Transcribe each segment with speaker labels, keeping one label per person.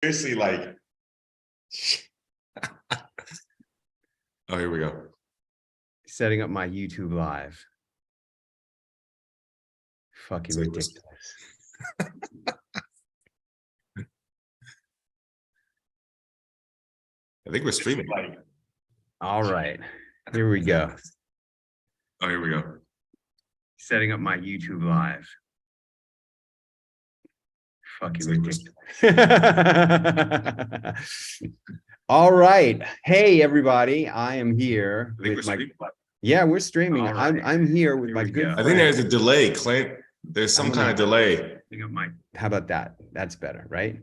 Speaker 1: seriously like, oh, here we go.
Speaker 2: Setting up my YouTube live. Fucking
Speaker 1: So
Speaker 2: ridiculous.
Speaker 1: I think we're streaming.
Speaker 2: All right, here we go.
Speaker 1: Oh, here we go.
Speaker 2: Setting up my YouTube live. Fucking
Speaker 1: So
Speaker 2: ridiculous. All right. Hey, everybody. I am here with my. Yeah, we're streaming.
Speaker 1: Right.
Speaker 2: I'm here with my good friend.
Speaker 1: I think there's a delay, Clint. There's some kind of delay.
Speaker 2: How about that? That's better, right?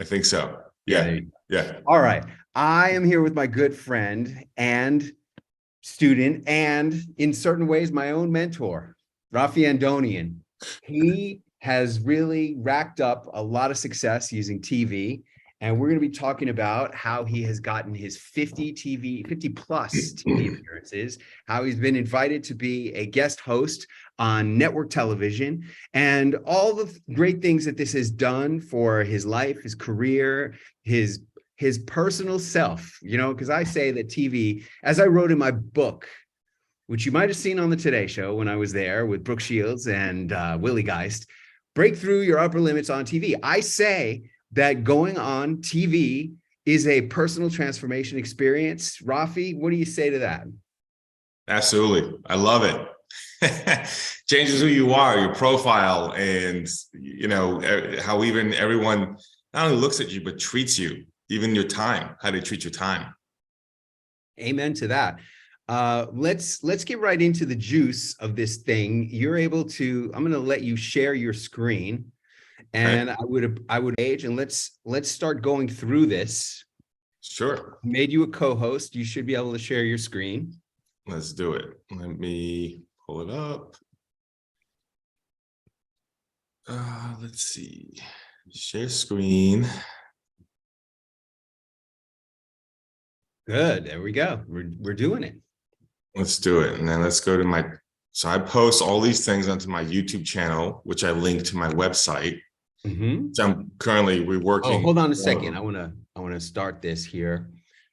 Speaker 1: I think so. Yeah. Yeah.
Speaker 2: All right. I am here with my good friend and student, and in certain ways, my own mentor, Raffi Andonian. He has really racked up a lot of success using TV. And we're going to be talking about how he has gotten his 50 plus TV appearances, how he's been invited to be a guest host on network television, and all the great things that this has done for his life, his career, his personal self, you know, because I say that TV, as I wrote in my book, which you might have seen on the Today Show when I was there with Brooke Shields and Willie Geist, break through your upper limits on TV. I say that going on TV is a personal transformation experience. Raffi, what do you say to that?
Speaker 1: Absolutely. I love it. Changes who you are, your profile, and, you know, how even everyone not only looks at you, but treats you, even your time, how they treat your time.
Speaker 2: Amen to that. Let's get right into the juice of this thing. You're able to, I'm going to let you share your screen. And okay. I would age, and let's start going through this.
Speaker 1: Sure.
Speaker 2: Made you a co-host. You should be able to share your screen.
Speaker 1: Let's do it. Let me pull it up. Let's see. Share screen.
Speaker 2: Good. There we go. We're doing it.
Speaker 1: Let's do it. And then let's go to my, so I post all these things onto my YouTube channel, which I link to my website.
Speaker 2: Mm-hmm.
Speaker 1: So I'm currently reworking.
Speaker 2: Oh, hold on a second. I want to start this here.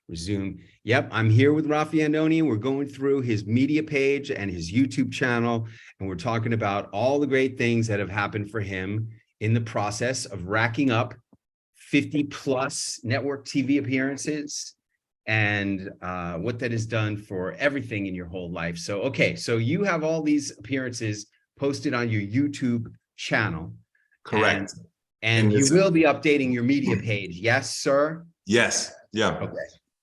Speaker 2: Resume. Yep, I'm here with Raffi Andonian. We're going through his media page and his YouTube channel, and we're talking about all the great things that have happened for him in the process of racking up 50 plus network TV appearances, and what that has done for everything in your whole life. So, okay, so you have all these appearances posted on your YouTube channel.
Speaker 1: Correct.
Speaker 2: And you will be updating your media page. Yes, sir?
Speaker 1: Yes. Yeah.
Speaker 2: Okay.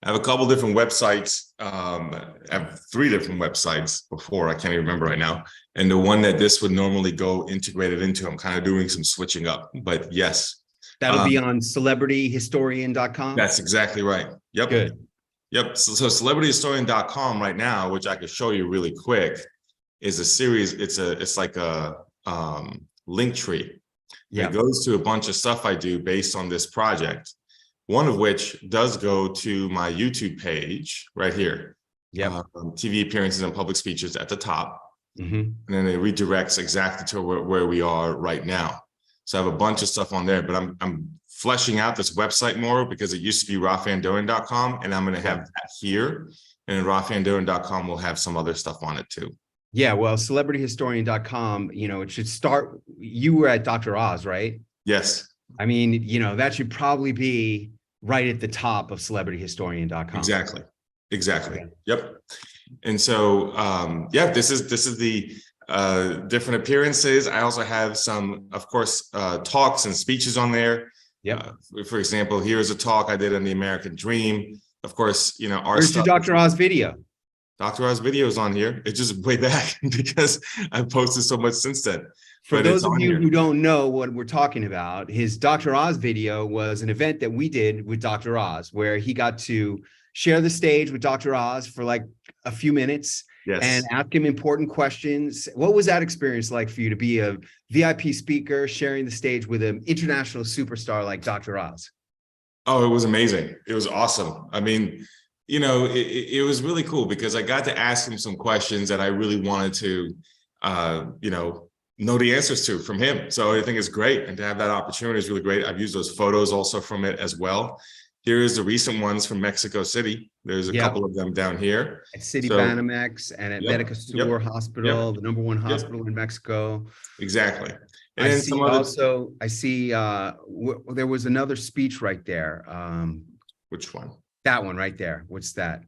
Speaker 1: I have a couple different websites. I have 3 different websites before. I can't even remember right now. And the one that this would normally go integrated into, I'm kind of doing some switching up. But yes.
Speaker 2: That'll be on celebrityhistorian.com?
Speaker 1: That's exactly right. Yep.
Speaker 2: Good.
Speaker 1: Yep. So celebrityhistorian.com right now, which I could show you really quick, is a series. It's like a link tree. Yeah. It goes to a bunch of stuff I do based on this project, one of which does go to my YouTube page right here. Yeah. TV appearances and public speeches at the top. Mm-hmm. And then it redirects exactly to where we are right now. So I have a bunch of stuff on there, but I'm fleshing out this website more because it used to be raffiandonian.com, and I'm going to have that here. And raffiandonian.com will have some other stuff on it too.
Speaker 2: Yeah, well, celebrityhistorian.com, you know, it should start, you were at Dr. Oz, right?
Speaker 1: Yes.
Speaker 2: I mean, you know, that should probably be right at the top of celebrityhistorian.com.
Speaker 1: Exactly. Okay. Yep. And so, yeah, this is the different appearances. I also have some, of course, talks and speeches on there. Yeah. For example, here's a talk I did on the American Dream. Of course, you know,
Speaker 2: where's your Dr. Oz video?
Speaker 1: Dr. Oz video is on here. It's just way back because I've posted so much since then.
Speaker 2: For those of you who don't know what we're talking about, his Dr. Oz video was an event that we did with Dr. Oz, where he got to share the stage with Dr. Oz for like a few minutes. Yes. And ask him important questions. What was that experience like for you to be a VIP speaker, sharing the stage with an international superstar like Dr. Oz?
Speaker 1: Oh, it was amazing. It was awesome. I mean, you know, it was really cool because I got to ask him some questions that I really wanted to, you know, know the answers to from him. So I think it's great. And to have that opportunity is really great. I've used those photos also from it as well. Here's the recent ones from Mexico City. There's a couple of them down here.
Speaker 2: At City
Speaker 1: So,
Speaker 2: Banamex and at Medical Sur Hospital, the #1 hospital in Mexico.
Speaker 1: Exactly. And
Speaker 2: I
Speaker 1: then
Speaker 2: see
Speaker 1: some other.
Speaker 2: also, I see there was another speech right there.
Speaker 1: Which one?
Speaker 2: That one right there. What's that?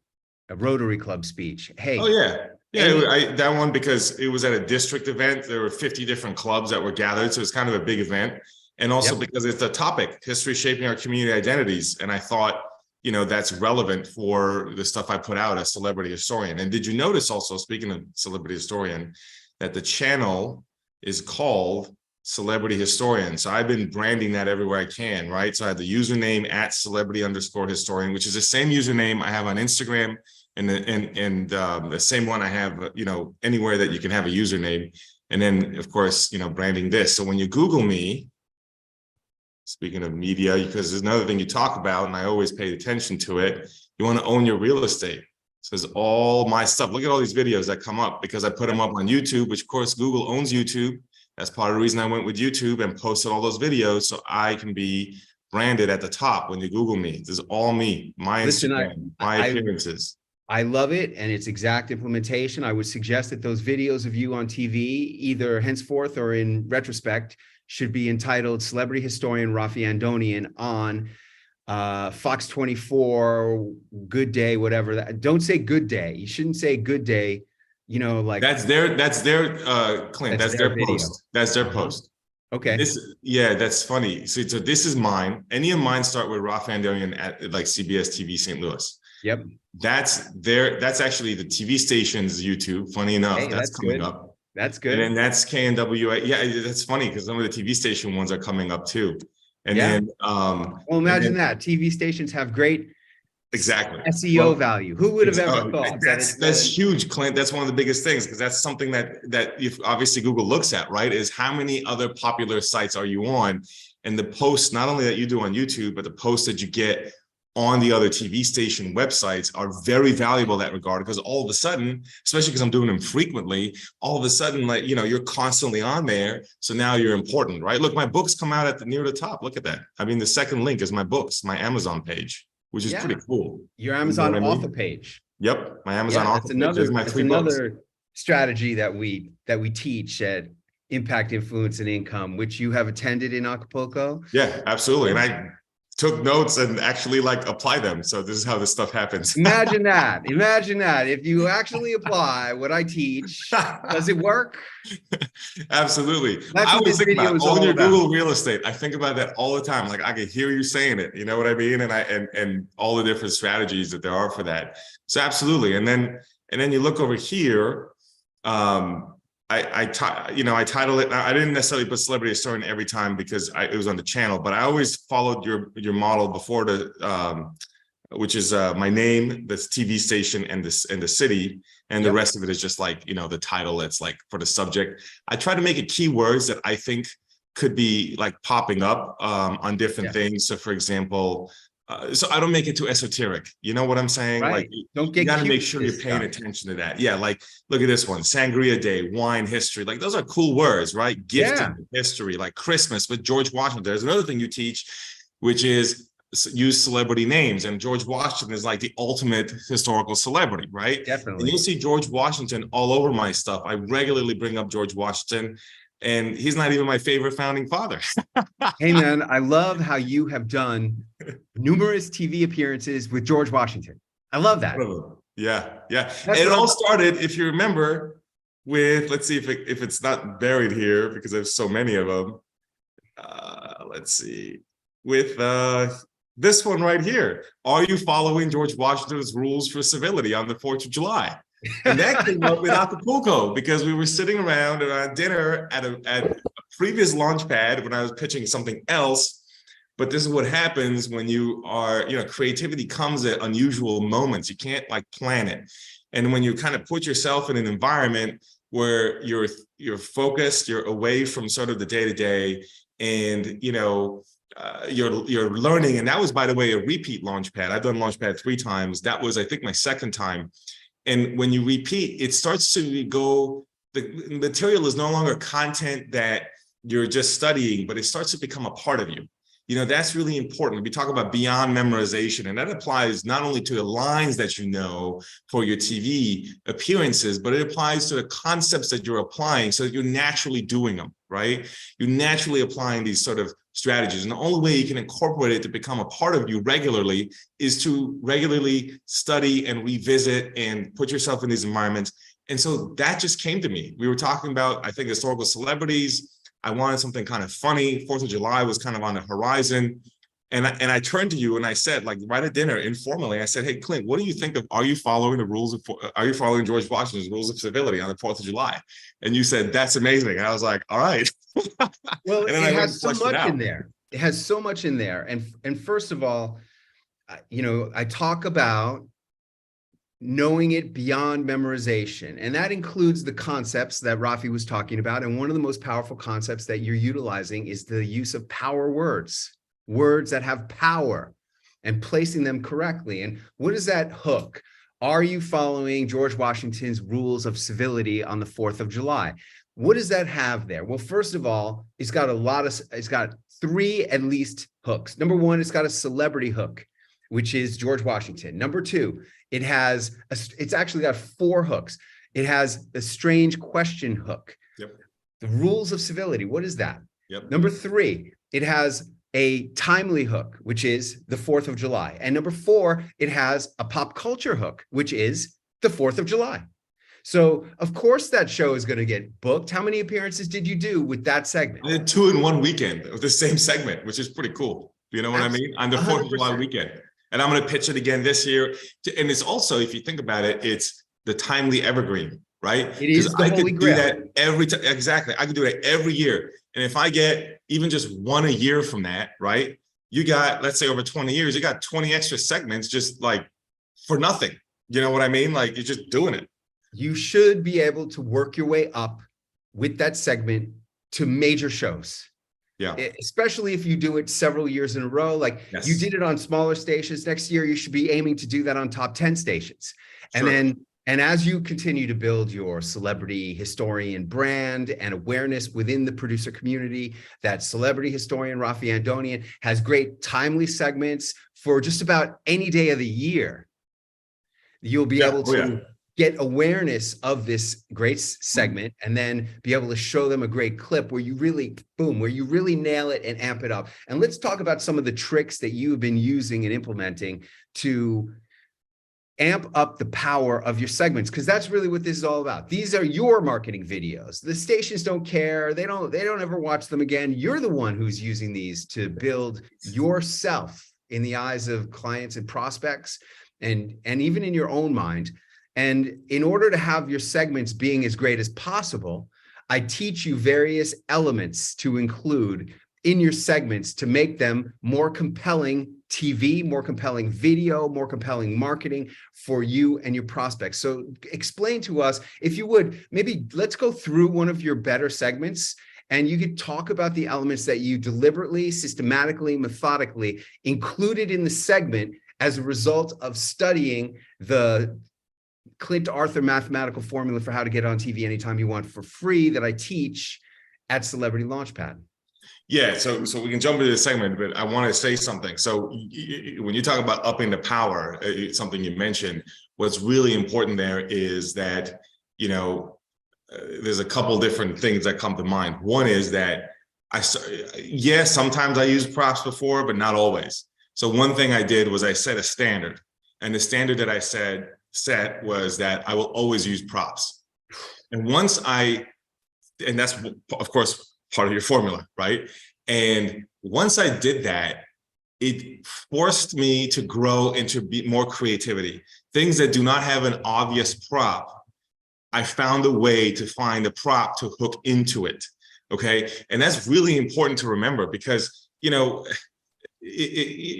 Speaker 2: A Rotary Club speech. Hey.
Speaker 1: Oh, yeah. Yeah, that one, because it was at a district event. There were 50 different clubs that were gathered. So it's kind of a big event. And also because it's a topic, history shaping our community identities. And I thought, you know, that's relevant for the stuff I put out as Celebrity Historian. And did you notice also, speaking of Celebrity Historian, that the channel is called Celebrity Historian? So I've been branding that everywhere I can, right? So I have the username at @celebrity_historian, which is the same username I have on Instagram, and the same one I have, you know, anywhere that you can have a username. And then, of course, you know, branding this. So when you Google me, speaking of media, because there's another thing you talk about, and I always paid attention to it, you want to own your real estate. So there's all my stuff. Look at all these videos that come up because I put them up on YouTube, which of course Google owns YouTube. That's part of the reason I went with YouTube and posted all those videos, so I can be branded at the top when you Google me. This is all me, my Instagram, my appearances.
Speaker 2: I love it, and it's exact implementation. I would suggest that those videos of you on TV, either henceforth or in retrospect, should be entitled Celebrity Historian Raffi Andonian on Fox 24, Good Day, whatever. That, don't say Good Day. You shouldn't say Good Day. You know, like
Speaker 1: that's their Clint. That's their post. That's their post.
Speaker 2: Okay.
Speaker 1: That's funny. So this is mine. Any of mine start with Raffi Andonian at like CBS TV St. Louis.
Speaker 2: Yep.
Speaker 1: That's actually the TV station's YouTube. Funny enough, that's coming up.
Speaker 2: That's good.
Speaker 1: And then that's KNWA. Yeah, that's funny because some of the TV station ones are coming up too. And then
Speaker 2: well, imagine that TV stations have great
Speaker 1: SEO
Speaker 2: value. Who would have ever thought?
Speaker 1: That's huge, Clint. That's one of the biggest things, because that's something that if obviously Google looks at, right, is how many other popular sites are you on, and the posts not only that you do on YouTube, but the posts that you get on the other TV station websites are very valuable in that regard, because all of a sudden, especially because I'm doing them frequently, all of a sudden, like, you know, you're constantly on there. So now you're important, right? Look, my books come out at near the top. Look at that. I mean, the second link is my books, my Amazon page, which is pretty cool.
Speaker 2: Your Amazon author page.
Speaker 1: Yep, my Amazon author page. There's my 3 books.
Speaker 2: Another strategy that we teach at Impact, Influence, and Income, which you have attended in Acapulco.
Speaker 1: Yeah, absolutely. And I took notes and actually like apply them. So this is how this stuff happens.
Speaker 2: Imagine that. Imagine that. If you actually apply what I teach, does it work?
Speaker 1: Absolutely.
Speaker 2: That's
Speaker 1: I always think about own your Google real estate. I think about that all the time. Like I can hear you saying it, you know what I mean? And all the different strategies that there are for that. So absolutely. And then you look over here, I title it. I didn't necessarily put Celebrity Historian every time because it was on the channel, but I always followed your model before which is my name, this TV station, and the city, and the rest of it is just like, you know, the title. It's like for the subject. I try to make it keywords that I think could be like popping up on different things. So, for example. So I don't make it too esoteric. You know what I'm saying?
Speaker 2: Right.
Speaker 1: Like you got to make sure you're paying attention to that. Yeah. Like, look at this one, Sangria Day, wine history. Like those are cool words, right? Gifting history, like Christmas with George Washington. There's another thing you teach, which is use celebrity names. And George Washington is like the ultimate historical celebrity, right?
Speaker 2: Definitely.
Speaker 1: And you'll see George Washington all over my stuff. I regularly bring up George Washington. And he's not even my favorite founding father.
Speaker 2: Hey, man, I love how you have done numerous TV appearances with George Washington. I love that.
Speaker 1: Yeah. And it all started, if you remember, with, let's see if it's not buried here because there's so many of them. Let's see, with this one right here. Are you following George Washington's rules for civility on the 4th of July? And that came up with Acapulco because we were sitting around at dinner at a previous launch pad when I was pitching something else. But this is what happens when you are, you know, creativity comes at unusual moments. You can't like plan it. And when you kind of put yourself in an environment where you're focused, you're away from sort of the day-to-day, and you know, you're learning. And that was, by the way, a repeat launch pad. I've done Launchpad 3 times. That was, I think, my second time. And when you repeat, it starts to go the material is no longer content that you're just studying, but it starts to become a part of you. You know, that's really important. We talk about beyond memorization, and that applies not only to the lines that you know for your TV appearances, but it applies to the concepts that you're applying so that you're naturally doing them, right? You're naturally applying these sort of strategies. And the only way you can incorporate it to become a part of you regularly is to regularly study and revisit and put yourself in these environments. And so that just came to me. We were talking about, I think, historical celebrities. I wanted something kind of funny. 4th of July was kind of on the horizon. And I turned to you and I said, like right at dinner, informally, I said, hey, Clint, what do you think of, are you following George Washington's rules of civility on the 4th of July? And you said, that's amazing. And I was like, all right.
Speaker 2: Well,
Speaker 1: and
Speaker 2: it has so much in there. It has so much in there. And first of all, you know, I talk about knowing it beyond memorization. And that includes the concepts that Raffi was talking about. And one of the most powerful concepts that you're utilizing is the use of power words, words that have power, and placing them correctly. And what is that hook? Are you following George Washington's rules of civility on the 4th of July? What does that have there? Well, first of all, it's got 3 at least hooks. Number one, it's got a celebrity hook, which is George Washington. Number two, it's actually got 4 hooks. It has a strange question hook.
Speaker 1: Yep.
Speaker 2: The rules of civility. What is that?
Speaker 1: Yep.
Speaker 2: Number 3, it has a timely hook, which is the 4th of July. And number 4, it has a pop culture hook, which is the 4th of July. So of course that show is going to get booked. How many appearances did you do with that segment?
Speaker 1: I did 2 in one weekend of the same segment, which is pretty cool. You know what I mean? On the 4th of July weekend. And I'm going to pitch it again this year. And it's also, if you think about it, it's the timely evergreen, right?
Speaker 2: It is the Holy Grail.
Speaker 1: I could do that every time. Exactly. I could do that every year. And if I get even just 1 a year from that, right? You got, let's say over 20 years, you got 20 extra segments just like for nothing. You know what I mean? Like you're just doing it.
Speaker 2: You should be able to work your way up with that segment to major shows.
Speaker 1: Yeah.
Speaker 2: Especially if you do it several years in a row. Like you did it on smaller stations. Next year, you should be aiming to do that on top 10 stations.
Speaker 1: Sure.
Speaker 2: And as you continue to build your celebrity historian brand and awareness within the producer community, that celebrity historian Raffi Andonian has great timely segments for just about any day of the year. You'll be able to get awareness of this great segment and then be able to show them a great clip where you really, boom, where you really nail it and amp it up. And let's talk about some of the tricks that you've been using and implementing to amp up the power of your segments, because that's really what this is all about. These are your marketing videos. The stations don't care. They don't ever watch them again. You're the one who's using these to build yourself in the eyes of clients and prospects, and even in your own mind. And in order to have your segments being as great as possible, I teach you various elements to include in your segments to make them more compelling TV, more compelling video, more compelling marketing for you and your prospects. So explain to us, if you would, maybe let's go through one of your better segments and you could talk about the elements that you deliberately, systematically, methodically included in the segment as a result of studying the Clint Arthur mathematical formula for how to get on TV anytime you want for free that I teach at Celebrity Launchpad.
Speaker 1: Yeah, so we can jump into this segment, but I want to say something. So when you talk about upping the power, something you mentioned, what's really important there is that, you know, there's a couple different things that come to mind. One is that sometimes I use props before, but not always. So one thing I did was I set a standard, and the standard that I set was that I will always use props. And and that's of course part of your formula, right? And once I did that, it forced me to grow into more creativity. Things that do not have an obvious prop, I found a way to find a prop to hook into it, okay? And that's really important to remember because, you know,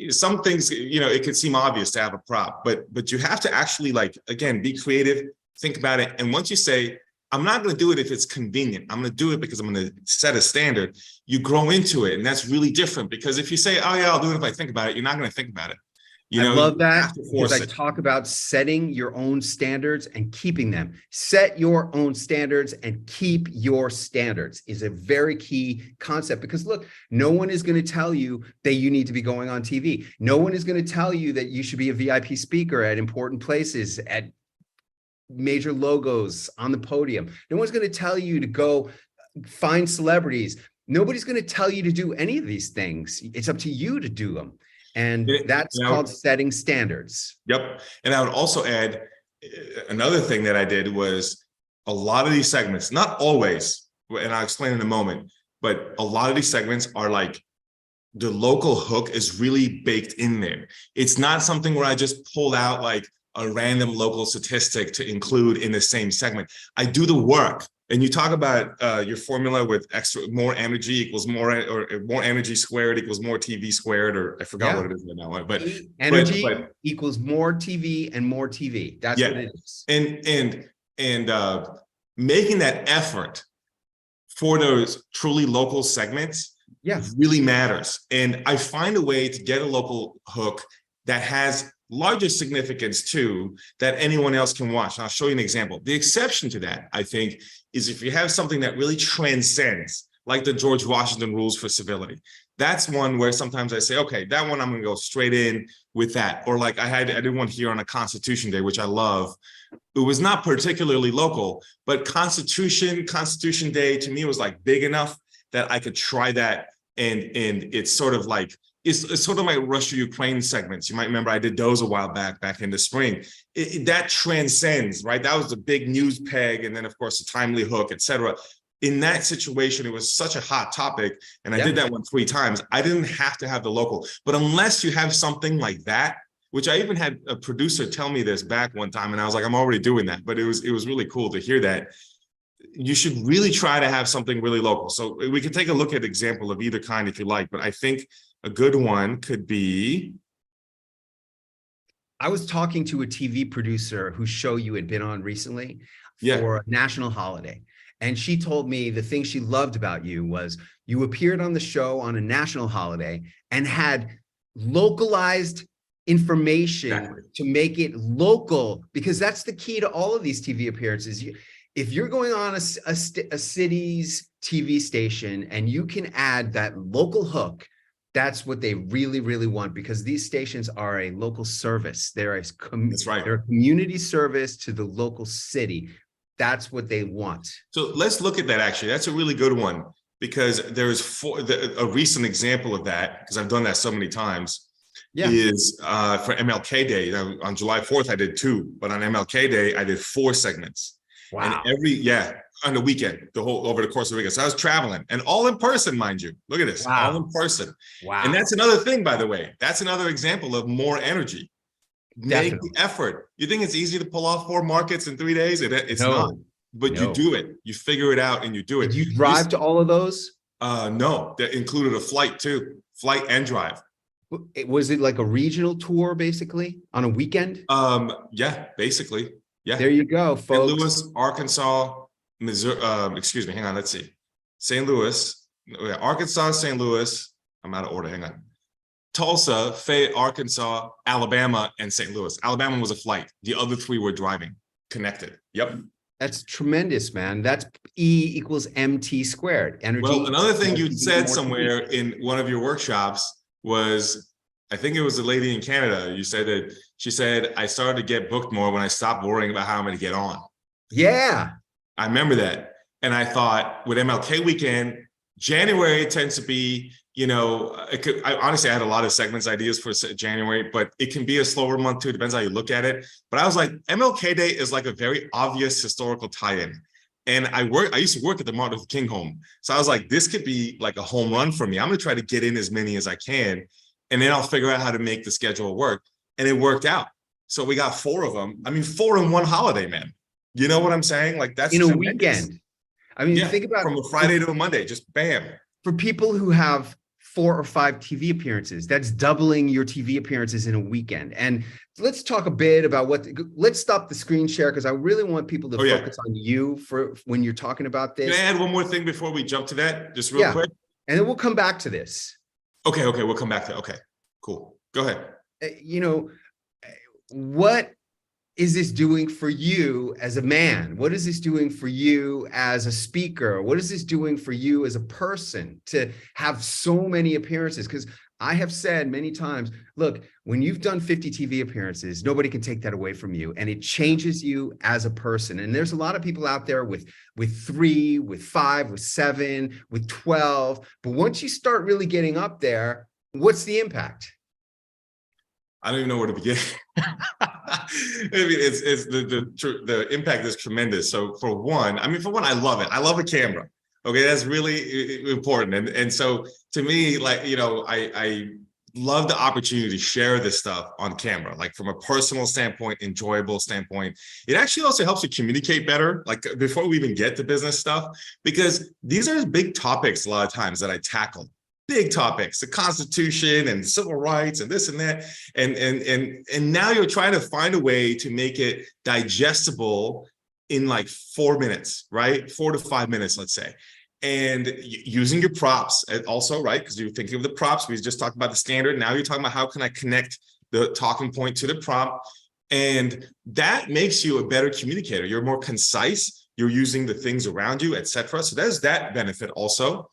Speaker 1: some things, you know, it could seem obvious to have a prop, but you have to actually, like, again, be creative, think about it. And once you say, I'm not going to do it if it's convenient, I'm going to do it because I'm going to set a standard, you grow into it. And that's really different, because if you say, oh yeah, I'll do it if I think about it, you're not going to think about it. You
Speaker 2: I
Speaker 1: know,
Speaker 2: love
Speaker 1: you
Speaker 2: that
Speaker 1: have to
Speaker 2: because
Speaker 1: force
Speaker 2: I
Speaker 1: it.
Speaker 2: talk about setting your own standards and keeping them. Set your own standards and keep your standards is a very key concept, because look, no one is going to tell you that you need to be going on TV. No one is going to tell you that you should be a VIP speaker at important places, at major logos, on the podium. No one's going to tell you to go find celebrities. Nobody's going to tell you to do any of these things. It's up to you to do them. And that's called setting standards.
Speaker 1: Yep. And I would also add another thing that I did was a lot of these segments, not always, and I'll explain in a moment, but a lot of these segments are like the local hook is really baked in there. It's not something where I just pull out like a random local statistic to include in the same segment. I do the work. And you talk about your formula with more energy equals more, or more energy squared equals more TV squared, or I forgot what it is right now. But
Speaker 2: energy equals more TV and more TV. That's what it is.
Speaker 1: And making that effort for those truly local segments really matters. And I find a way to get a local hook that has larger significance too, that anyone else can watch. And I'll show you an example. The exception to that, I think, is if you have something that really transcends, like the George Washington rules for civility. That's one where sometimes I say, okay, that one I'm gonna go straight in with that. Or like I did one here on a Constitution Day, which I love. It was not particularly local, but Constitution Day to me was like big enough that I could try that. And it's sort of like, it's sort of like Russia-Ukraine segments. You might remember I did those a while back in the spring. That transcends, right? That was the big news peg. And then of course, the timely hook, et cetera. In that situation, it was such a hot topic. And I did that one 3 times. I didn't have to have the local, but unless you have something like that, which I even had a producer tell me this back one time. And I was like, I'm already doing that, but it was really cool to hear that. You should really try to have something really local. So we can take a look at an example of either kind if you like, but I think a good one could be.
Speaker 2: I was talking to a TV producer whose show you had been on recently for a national holiday. And she told me the thing she loved about you was you appeared on the show on a national holiday and had localized information to make it local, because that's the key to all of these TV appearances. If you're going on a city's TV station and you can add that local hook, that's what they really, really want, because these stations are a local service. They're a community service to the local city. That's what they want.
Speaker 1: So let's look at that. Actually, that's a really good one, because there's a recent example of that, because I've done that so many times. Is for MLK Day. On July 4th, I did 2, but on MLK Day, I did 4 segments. Wow. And on the weekend, over the course of the weekend. So I was traveling, and all in person, mind you. Look at this, all in person. Wow. And that's another thing, by the way. That's another example of more energy. Make the effort. You think it's easy to pull off 4 markets in 3 days? It's not. But you do it. You figure it out and you do it.
Speaker 2: Did you drive to all of those?
Speaker 1: No, that included a flight too. Flight and drive.
Speaker 2: Was it like a regional tour, basically, on a weekend?
Speaker 1: Yeah, basically. Yeah.
Speaker 2: There you go, folks.
Speaker 1: St. Louis, Arkansas, Missouri. Excuse me. Hang on. Let's see. St. Louis, Arkansas, St. Louis. I'm out of order. Hang on. Tulsa, Fayette, Arkansas, Alabama, and St. Louis. Alabama was a flight. The other 3 were driving, connected. Yep.
Speaker 2: That's tremendous, man. That's E equals MT squared. Energy.
Speaker 1: Well, another thing you said somewhere in one of your workshops was, I think it was a lady in Canada. You said that she said, I started to get booked more when I stopped worrying about how I'm going to get on.
Speaker 2: Yeah.
Speaker 1: I remember that. And I thought with MLK weekend, January tends to be, honestly, I had a lot of segments ideas for January, but it can be a slower month too. It depends how you look at it. But I was like, MLK Day is like a very obvious historical tie-in. And I used to work at the Martin Luther King home. So I was like, this could be like a home run for me. I'm going to try to get in as many as I can. And then I'll figure out how to make the schedule work. And it worked out. So we got 4 of them. I mean, 4 in one holiday, man. You know what I'm saying? Like that's
Speaker 2: in a weekend. I mean, think about
Speaker 1: from a Friday to a Monday, just bam.
Speaker 2: For people who have 4 or 5 TV appearances, that's doubling your TV appearances in a weekend. And let's talk a bit about let's stop the screen share, because I really want people to focus on you for when you're talking about this.
Speaker 1: Can I add one more thing before we jump to that, just real quick?
Speaker 2: And then we'll come back to this.
Speaker 1: Okay, we'll come back to it. Okay, cool. Go ahead.
Speaker 2: you know, what is this doing for you as a man? What is this doing for you as a speaker? What is this doing for you as a person to have so many appearances? Because I have said many times, look, when you've done 50 TV appearances, nobody can take that away from you. And it changes you as a person. And there's a lot of people out there with 3, with 5, with 7, with 12. But once you start really getting up there, what's the impact?
Speaker 1: I don't even know where to begin. I mean, it's the impact is tremendous. So for one, I love it. I love a camera. Okay, that's really important. And so to me, like, I love the opportunity to share this stuff on camera, like from a personal standpoint, enjoyable standpoint. It actually also helps you communicate better, like before we even get to business stuff, because these are big topics a lot of times that I tackle. Big topics, the Constitution and civil rights and this and that. And now you're trying to find a way to make it digestible in like 4 minutes, right? 4 to 5 minutes, let's say. And using your props also, right? Because you're thinking of the props. We just talked about the standard. Now you're talking about how can I connect the talking point to the prompt. And that makes you a better communicator. You're more concise. You're using the things around you, etc. So there's that benefit also.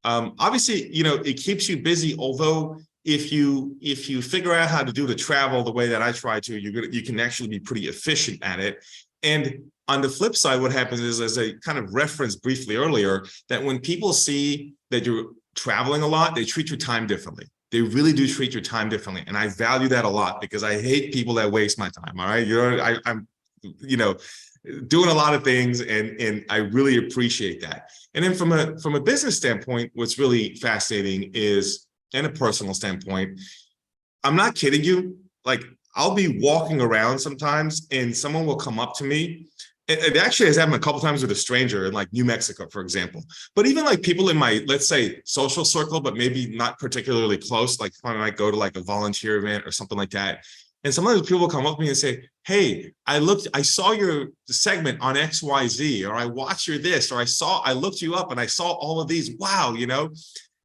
Speaker 1: Obviously, it keeps you busy, although if you figure out how to do the travel the way that I try to, you can actually be pretty efficient at it. And on the flip side, what happens is, as I kind of referenced briefly earlier, that when people see that you're traveling a lot, they treat your time differently. They really do treat your time differently. And I value that a lot because I hate people that waste my time. All right. I'm doing a lot of things, and I really appreciate that. And then from a business standpoint, what's really fascinating is, and a personal standpoint, I'm not kidding you. Like, I'll be walking around sometimes and someone will come up to me. It actually has happened a couple times with a stranger in like New Mexico, for example. But even like people in my, let's say, social circle, but maybe not particularly close, like when I might go to like a volunteer event or something like that. And sometimes people will come up to me and say, hey, I saw your segment on XYZ, or I watched your this, or I looked you up and I saw all of these. Wow,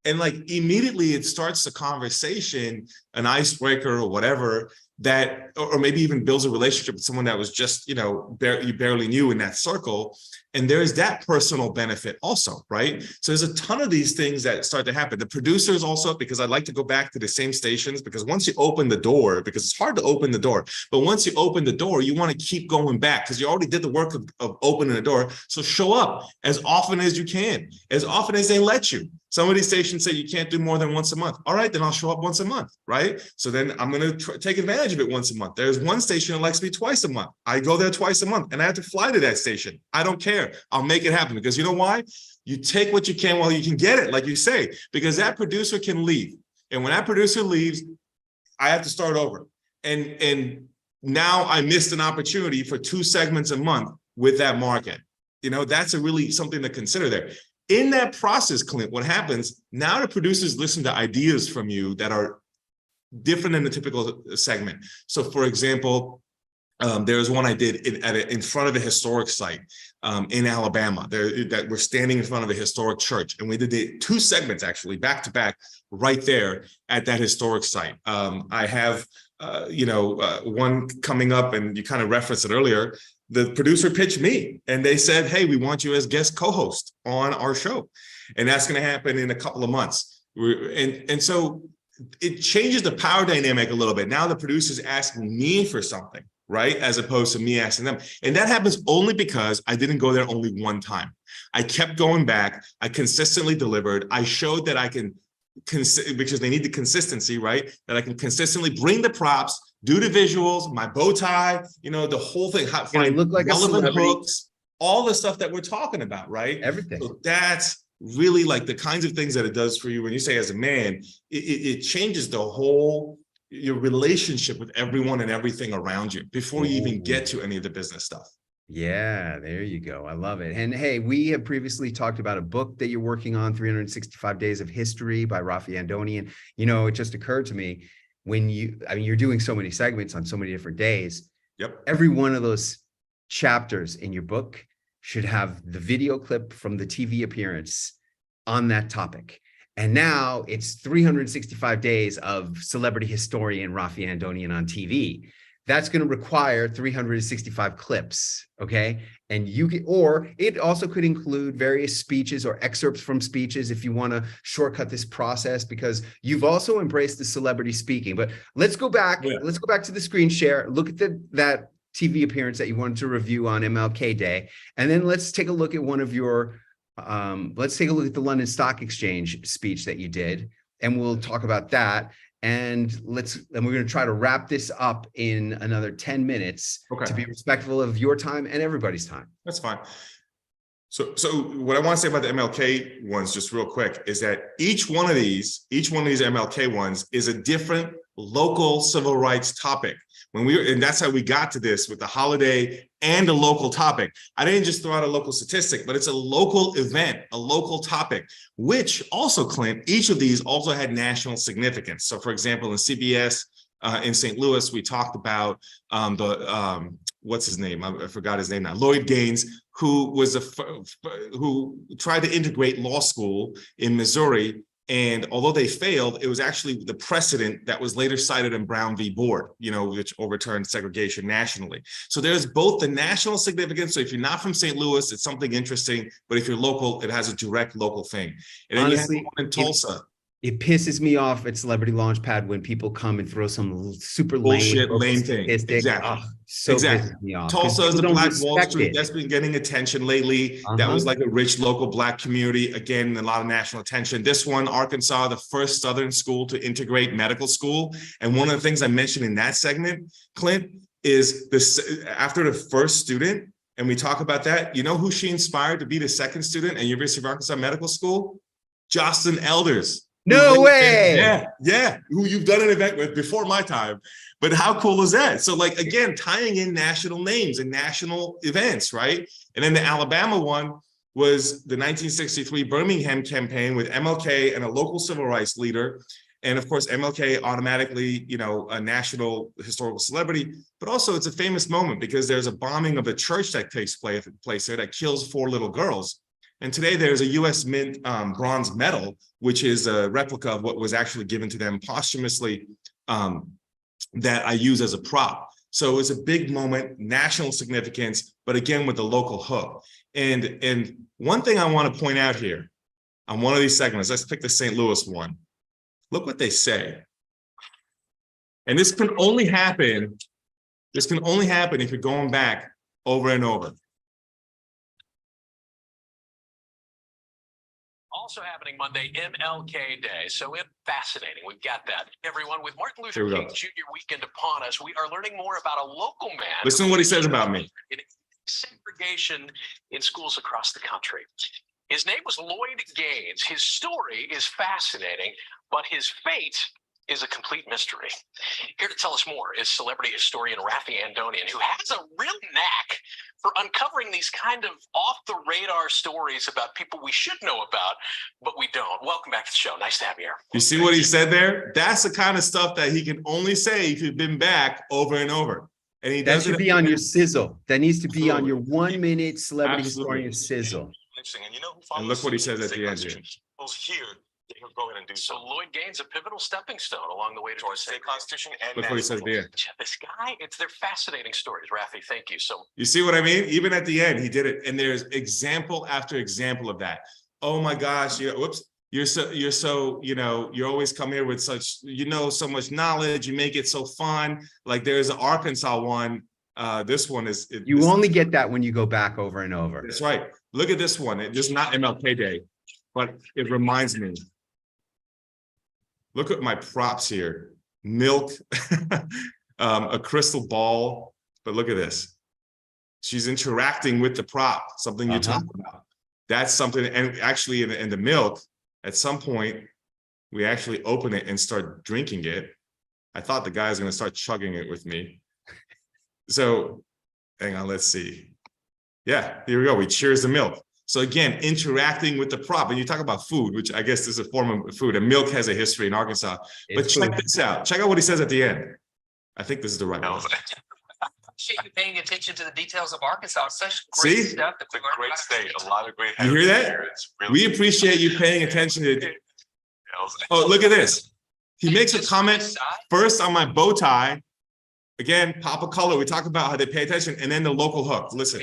Speaker 1: And like immediately it starts the conversation, an icebreaker or whatever, that, or maybe even builds a relationship with someone that was just, you barely knew in that circle. And there's that personal benefit also, right? So there's a ton of these things that start to happen. The producers also, because I like to go back to the same stations, because once you open the door, because it's hard to open the door, but once you open the door, you want to keep going back because you already did the work of opening the door. So show up as often as you can, as often as they let you. Some of these stations say you can't do more than once a month. All right, then I'll show up once a month, right? So then I'm going to take advantage of it once a month. There's one station that likes me twice a month. I go there twice a month and I have to fly to that station. I don't care. I'll make it happen, because you know why? You take what you can while you can get it, like you say, because that producer can leave. And when that producer leaves, I have to start over. And now I missed an opportunity for 2 segments a month with that market. That's really something to consider there. In that process, Clint, what happens, now the producers listen to ideas from you that are different than the typical segment. So for example, there's one I did in front of a historic site in Alabama. That we're standing in front of a historic church, and we did 2 segments actually back to back right there at that historic site. I have one coming up, and you kind of referenced it earlier. The producer pitched me and they said, hey, we want you as guest co-host on our show. And that's going to happen in a couple of months. And so it changes the power dynamic a little bit. Now the producer's asking me for something, right? As opposed to me asking them. And that happens only because I didn't go there only one time. I kept going back. I consistently delivered. I showed that I can, because they need the consistency, right? That I can consistently bring the props, do the visuals, my bow tie, the whole thing, find
Speaker 2: look like
Speaker 1: relevant hooks, all the stuff that we're talking about, right?
Speaker 2: Everything.
Speaker 1: So that's really like the kinds of things that it does for you. When you say as a man, it changes your relationship with everyone and everything around you before you even get to any of the business stuff.
Speaker 2: Yeah, there you go. I love it. And hey, we have previously talked about a book that you're working on, 365 Days of History by Raffi Andonian. It just occurred to me, when you're doing so many segments on so many different days.
Speaker 1: Yep.
Speaker 2: Every one of those chapters in your book should have the video clip from the TV appearance on that topic. And now it's 365 days of celebrity historian Raffi Andonian on TV. That's going to require 365 clips, okay? And you can, or it also could include various speeches or excerpts from speeches if you want to shortcut this process, because you've also embraced the celebrity speaking. But let's go back.
Speaker 1: Yeah.
Speaker 2: Let's go back to the screen share. Look at that TV appearance that you wanted to review on MLK Day, and then let's take a look at one of your. Let's take a look at the London Stock Exchange speech that you did, and we'll talk about that. And we're going to try to wrap this up in another 10 minutes to be respectful of your time and everybody's time.
Speaker 1: That's fine. So what I want to say about the MLK ones, just real quick, is that each one of these MLK ones is a different local civil rights topic. And that's how we got to this with the holiday and a local topic. I didn't just throw out a local statistic, but it's a local event, a local topic, which also, Clint, each of these also had national significance. So for example, in CBS in St. Louis, we talked about what's his name? I forgot his name now. Lloyd Gaines, who was who tried to integrate law school in Missouri. And although they failed, it was actually the precedent that was later cited in Brown v. Board, which overturned segregation nationally. So there's both the national significance. So if you're not from St. Louis, it's something interesting. But if you're local, it has a direct local thing. And then
Speaker 2: honestly,
Speaker 1: you have one in Tulsa.
Speaker 2: It pisses me off at Celebrity Launchpad when people come and throw some super
Speaker 1: bullshit,
Speaker 2: lame
Speaker 1: thing. Exactly.
Speaker 2: Oh, pisses me off.
Speaker 1: Tulsa is the Black Wall Street. That's been getting attention lately. That was like a rich local Black community. Again, a lot of national attention. This one, Arkansas, the first Southern school to integrate medical school. And one of the things I mentioned in that segment, Clint, is this after the first student, and we talk about that, you know who she inspired to be the second student at University of Arkansas Medical School? Jocelyn Elders.
Speaker 2: No way.
Speaker 1: Yeah. Who you've done an event with before my time. But how cool is that? So like, again, tying in national names and national events, right? And then the Alabama one was the 1963 Birmingham campaign with MLK and a local civil rights leader. And of course, MLK automatically, a national historical celebrity, but also it's a famous moment because there's a bombing of a church that takes place there that kills 4 little girls. And today there's a U.S. Mint bronze medal, which is a replica of what was actually given to them posthumously that I use as a prop. So it's a big moment, national significance, but again, with the local hook. And one thing I want to point out here on one of these segments, let's pick the St. Louis one. Look what they say. And this can only happen if you're going back over and over.
Speaker 3: Also happening Monday, MLK Day. So fascinating. We've got that. Everyone, with Martin Luther King Jr. weekend upon us, we are learning more about a local man.
Speaker 1: Listen to what he says about me.
Speaker 3: Segregation in schools across the country. His name was Lloyd Gaines. His story is fascinating, but his fate is a complete mystery. Here to tell us more is celebrity historian Raffi Andonian, who has a real knack for uncovering these kind of off-the-radar stories about people we should know about, but we don't. Welcome back to the show. Nice to have you here.
Speaker 1: You see what he said there? That's the kind of stuff that he can only say if you've been back over and over. And he does
Speaker 2: that should be on your sizzle. That needs to be on your 1-minute celebrity historian sizzle.
Speaker 1: And look what he says at the end here.
Speaker 3: Here, go ahead and do so. Lloyd Gaines, a pivotal stepping stone along the way to our state constitution. And
Speaker 1: look what he says there.
Speaker 3: This guy, they're fascinating stories. Raffi, thank you. So
Speaker 1: you see what I mean? Even at the end, he did it, and there's example after example of that. Oh my gosh! You're always come here with such so much knowledge. You make it so fun. Like there's an Arkansas one. This one is.
Speaker 2: You only get that when you go back over and over.
Speaker 1: That's right. Look at this one. It's not MLK Day, but it reminds me. Look at my props here. Milk, a crystal ball. But look at this. She's interacting with the prop, something you talk about. That's something, and actually in the milk, at some point, we actually open it and start drinking it. I thought the guy was going to start chugging it with me. So hang on, let's see. Yeah, here we go. We cheers the milk. So again, interacting with the prop, and you talk about food, which I guess is a form of food, and milk has a history in Arkansas. But check this out. Check out what he says at the end. I think this is the right one.
Speaker 4: Appreciate you paying attention to the details of Arkansas. Such great stuff.
Speaker 3: It's a great state. A lot of great.
Speaker 1: You hear that? Really we appreciate you paying attention to. Oh, look at this. He
Speaker 4: And
Speaker 1: makes a
Speaker 4: just
Speaker 1: comment
Speaker 4: decide-
Speaker 1: first on my bow tie. Again, pop of color. We talk about how they pay attention, and then the local hook. Listen.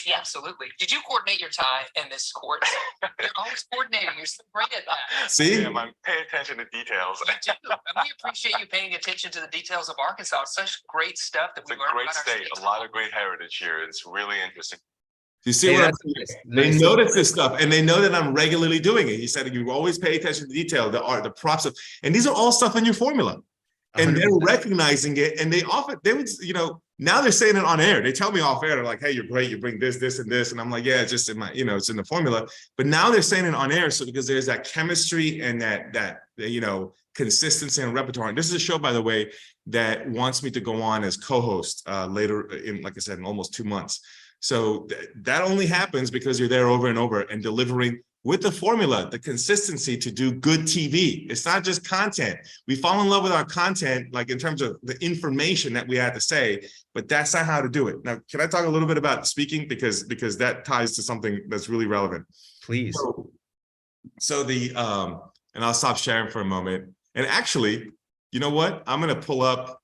Speaker 4: Yeah, absolutely. Did you coordinate your tie in this court? You're always coordinating. You're so great at that.
Speaker 1: See?
Speaker 3: I'm paying attention to details.
Speaker 4: You do. And we appreciate you paying attention to the details of Arkansas. It's such great stuff that
Speaker 3: It's
Speaker 4: we
Speaker 3: a
Speaker 4: learn
Speaker 3: great
Speaker 4: about our
Speaker 3: state,
Speaker 4: states.
Speaker 3: a lot of great heritage here. It's really interesting.
Speaker 1: You see
Speaker 2: Hey,
Speaker 1: what I'm
Speaker 2: that's
Speaker 1: saying?
Speaker 2: nice.
Speaker 1: They notice this stuff, and they know that I'm regularly doing it. He said, you always pay attention to detail, the art, the props, and these are all stuff in your formula. And they're
Speaker 2: 100%.
Speaker 1: recognizing it, and they would, now they're saying it on air. They tell me off air, they're like, hey, you're great, you bring this, this, and this. And I'm like, yeah, it's just in my, it's in the formula. But now they're saying it on air. So because there's that chemistry and that consistency and repertoire. And this is a show, by the way, that wants me to go on as co-host later in, like I said, in almost 2 months. So that only happens because you're there over and over and delivering with the formula, the consistency to do good TV. It's not just content. We fall in love with our content, like in terms of the information that we had to say, but that's not how to do it. Now, can I talk a little bit about speaking? Because that ties to something that's really relevant.
Speaker 2: Please.
Speaker 1: So and I'll stop sharing for a moment. And actually, you know what? I'm gonna pull up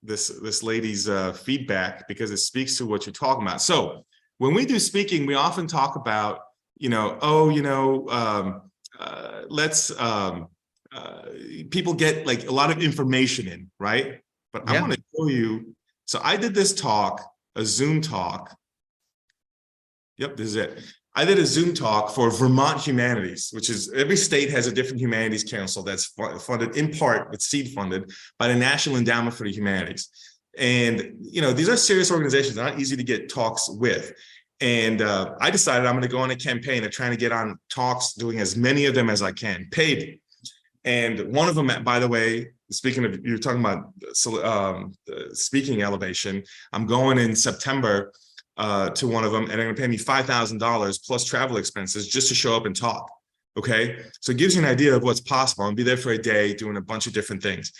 Speaker 1: this lady's feedback because it speaks to what you're talking about. So when we do speaking, we often talk about, people get like a lot of information in, right? But I want to show you. So I did this talk, a Zoom talk. Yep, this is it. I did a Zoom talk for Vermont Humanities, which is every state has a different humanities council that's funded in part, it's seed funded by the National Endowment for the Humanities. And, these are serious organizations, they're not easy to get talks with. And I decided I'm going to go on a campaign of trying to get on talks, doing as many of them as I can, paid. And one of them, by the way, speaking of, you're talking about speaking elevation, I'm going in September to one of them, and they're going to pay me $5,000 plus travel expenses just to show up and talk. Okay, so it gives you an idea of what's possible. I'll be there for a day doing a bunch of different things.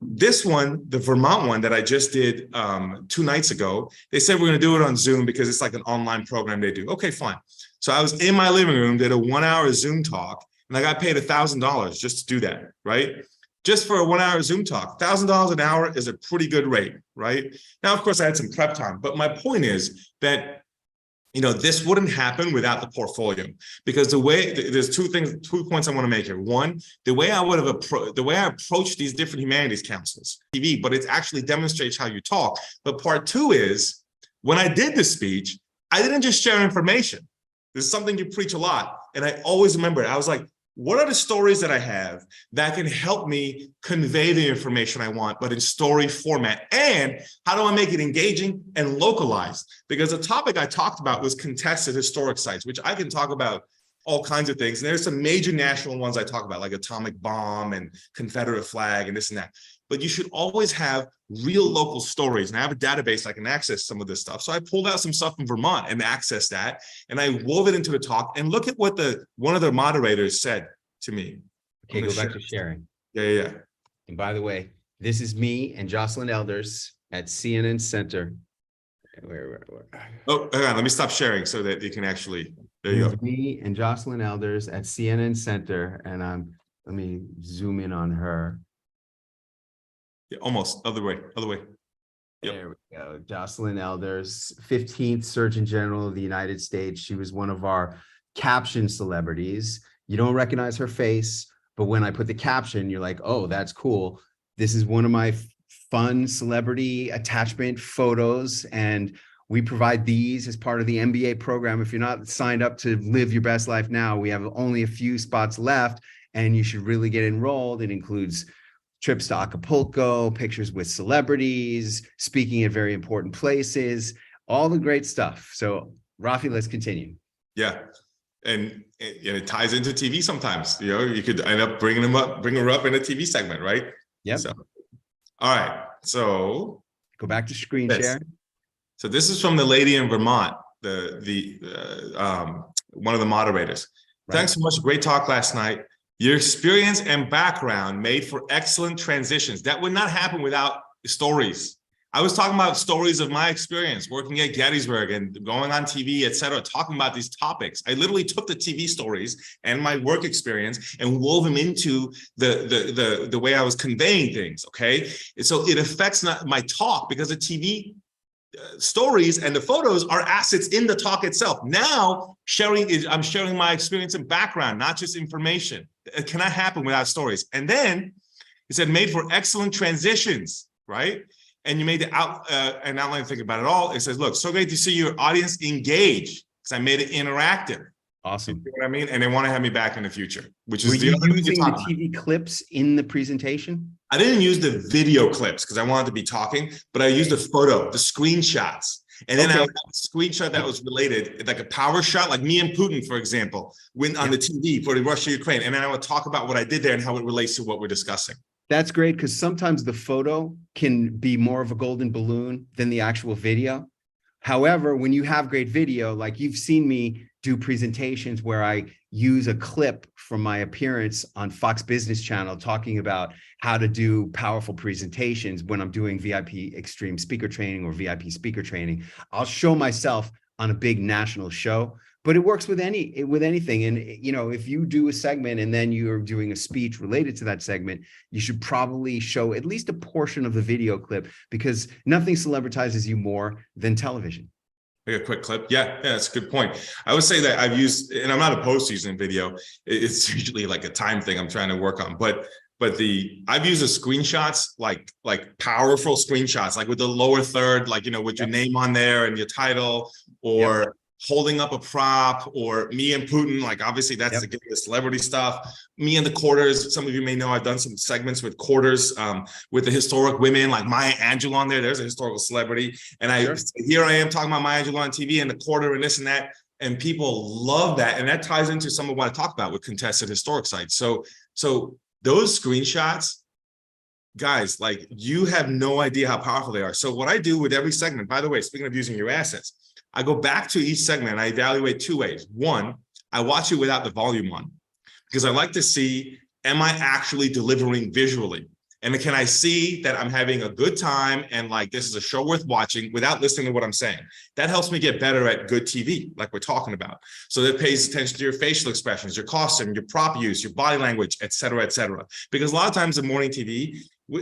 Speaker 1: This one, the Vermont one that I just did 2 nights ago, they said we're going to do it on Zoom because it's like an online program they do. Okay, fine. So I was in my living room, did a 1-hour Zoom talk, and I got paid $1,000 just to do that, right? Just for a 1-hour Zoom talk. $1,000 an hour is a pretty good rate, right? Now, of course, I had some prep time, but my point is that this wouldn't happen without the portfolio, because there's 2 points I want to make here. One, the way I approach these different humanities councils, TV, but it actually demonstrates how you talk. But part 2 is when I did this speech, I didn't just share information. This is something you preach a lot. And I always remember it. I was like, what are the stories that I have that can help me convey the information I want, but in story format? And how do I make it engaging and localized? Because the topic I talked about was contested historic sites, which I can talk about all kinds of things. And there's some major national ones I talk about, like atomic bomb and Confederate flag and this and that. But you should always have real local stories. And I have a database I can access some of this stuff. So I pulled out some stuff from Vermont and accessed that. And I wove it into the talk. And look at what one of the moderators said to me.
Speaker 2: Okay, go back to sharing.
Speaker 1: Yeah.
Speaker 2: And by the way, this is me and Jocelyn Elders at CNN Center. Where?
Speaker 1: Oh, hang on. Let me stop sharing so that you can actually, there you go.
Speaker 2: Me and Jocelyn Elders at CNN Center. And let me zoom in on her.
Speaker 1: Yeah, almost other way. Yep.
Speaker 2: There we go. Jocelyn Elders, 15th Surgeon General of the United States. She was one of our caption celebrities. You don't recognize her face, but when I put the caption, you're like, oh, that's cool. This is one of my fun celebrity attachment photos. And we provide these as part of the MBA program. If you're not signed up to Live Your Best Life Now, we have only a few spots left and you should really get enrolled. It includes trips to Acapulco, pictures with celebrities, speaking at very important places, all the great stuff. So Raffi, let's continue.
Speaker 1: Yeah. And it ties into TV sometimes. You could end up bringing her up in a TV segment, right?
Speaker 2: Yep.
Speaker 1: So, all right. So
Speaker 2: go back to screen share.
Speaker 1: So this is from the lady in Vermont, one of the moderators. Right. Thanks so much. Great talk last night. Your experience and background made for excellent transitions. That would not happen without stories. I was talking about stories of my experience working at Gettysburg and going on TV, et cetera, talking about these topics. I literally took the TV stories and my work experience and wove them into the way I was conveying things, okay? And so it affects not my talk, because the TV stories and the photos are assets in the talk itself. Now, I'm sharing my experience and background, not just information. It cannot happen without stories. And then it said made for excellent transitions, right? And you made an outline thing about it all. It says, look, so great to see your audience engage, because I made it interactive.
Speaker 2: Awesome.
Speaker 1: You know what I mean? And they want to have me back in the future, which
Speaker 2: Were
Speaker 1: is the
Speaker 2: you
Speaker 1: other thing
Speaker 2: using
Speaker 1: you're
Speaker 2: the
Speaker 1: talking about.
Speaker 2: TV clips in the presentation?
Speaker 1: I didn't use the video clips because I wanted to be talking, but I used the photo, the screenshots. And then I had a screenshot that was related, like a power shot, like me and Putin, for example, went on the TV for the Russia-Ukraine. And then I would talk about what I did there and how it relates to what we're discussing.
Speaker 2: That's great, because sometimes the photo can be more of a golden balloon than the actual video. However, when you have great video, like you've seen me do presentations where I use a clip from my appearance on Fox Business Channel talking about how to do powerful presentations when I'm doing VIP extreme speaker training or VIP speaker training. I'll show myself on a big national show, but it works with anything. And, you know, if you do a segment and then you're doing a speech related to that segment, you should probably show at least a portion of the video clip, because nothing celebritizes you more than television.
Speaker 1: A quick clip. Yeah, that's a good point. I would say that I've used, and I'm not opposed to using video. It's usually like a time thing I'm trying to work on, but I've used the screenshots, like powerful screenshots, like with the lower third, like, you know, with your name on there and your title, or holding up a prop, or me and Putin, like obviously that's the celebrity stuff. Me and the quarters, some of you may know I've done some segments with quarters, with the historic women, like Maya Angelou on there. There's a historical celebrity. And here I am talking about Maya Angelou on TV and the quarter and this and that. And people love that. And that ties into some of what I talk about with contested historic sites. So those screenshots, guys, like you have no idea how powerful they are. So what I do with every segment, by the way, speaking of using your assets, I go back to each segment and I evaluate two ways. One, I watch it without the volume on, because I like to see, am I actually delivering visually? And can I see that I'm having a good time and like this is a show worth watching without listening to what I'm saying? That helps me get better at good TV, like we're talking about. So that pays attention to your facial expressions, your costume, your prop use, your body language, et cetera, et cetera. Because a lot of times in morning TV,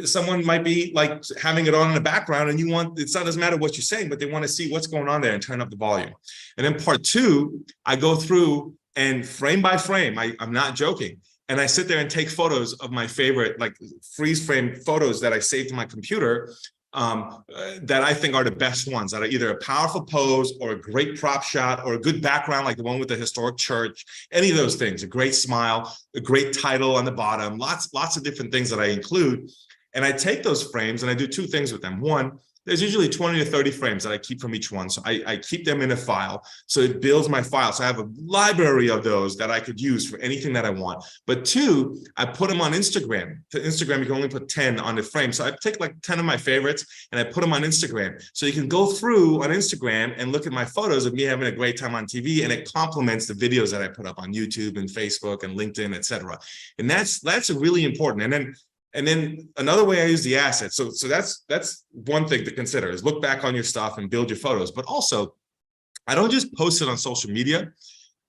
Speaker 1: someone might be like having it on in the background and it doesn't matter what you're saying, but they want to see what's going on there and turn up the volume. And then part two, I go through and frame by frame, I'm not joking. And I sit there and take photos of my favorite, like freeze frame photos that I saved to my computer, that I think are the best ones, that are either a powerful pose or a great prop shot or a good background, like the one with the historic church, any of those things, a great smile, a great title on the bottom, lots of different things that I include. And I take those frames and I do two things with them. One, there's usually 20 to 30 frames that I keep from each one. So I keep them in a file. So it builds my file. So I have a library of those that I could use for anything that I want. But two, I put them on Instagram. To Instagram, you can only put 10 on the frame. So I take like 10 of my favorites and I put them on Instagram. So you can go through on Instagram and look at my photos of me having a great time on TV, and it complements the videos that I put up on YouTube and Facebook and LinkedIn, et cetera. And that's really important. And then another way I use the assets. So that's one thing to consider, is look back on your stuff and build your photos. But also, I don't just post it on social media.